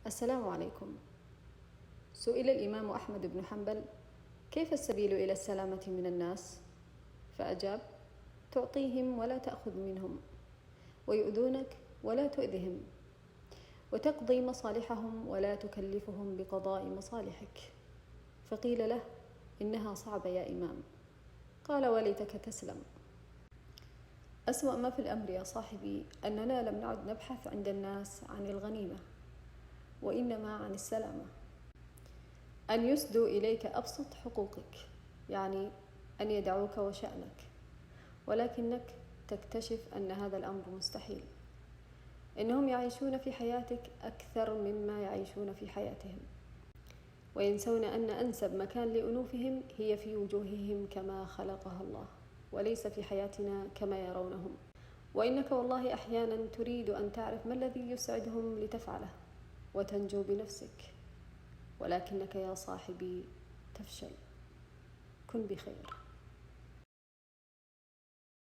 السلام عليكم. سئل الإمام أحمد بن حنبل: كيف السبيل إلى السلامة من الناس؟ فأجاب: تعطيهم ولا تأخذ منهم، ويؤذونك ولا تؤذهم، وتقضي مصالحهم ولا تكلفهم بقضاء مصالحك. فقيل له: إنها صعبة يا إمام. قال: وليتك تسلم. أسوأ ما في الأمر يا صاحبي أننا لم نعد نبحث عند الناس عن الغنيمة، وإنما عن السلامة، أن يسدوا إليك أبسط حقوقك، يعني أن يدعوك وشأنك، ولكنك تكتشف أن هذا الأمر مستحيل. إنهم يعيشون في حياتك أكثر مما يعيشون في حياتهم، وينسون أن أنسب مكان لأنوفهم هي في وجوههم كما خلقها الله، وليس في حياتنا كما يرونهم. وإنك والله أحيانا تريد أن تعرف ما الذي يسعدهم لتفعله وتنجو بنفسك، ولكنك يا صاحبي تفشل. كن بخير.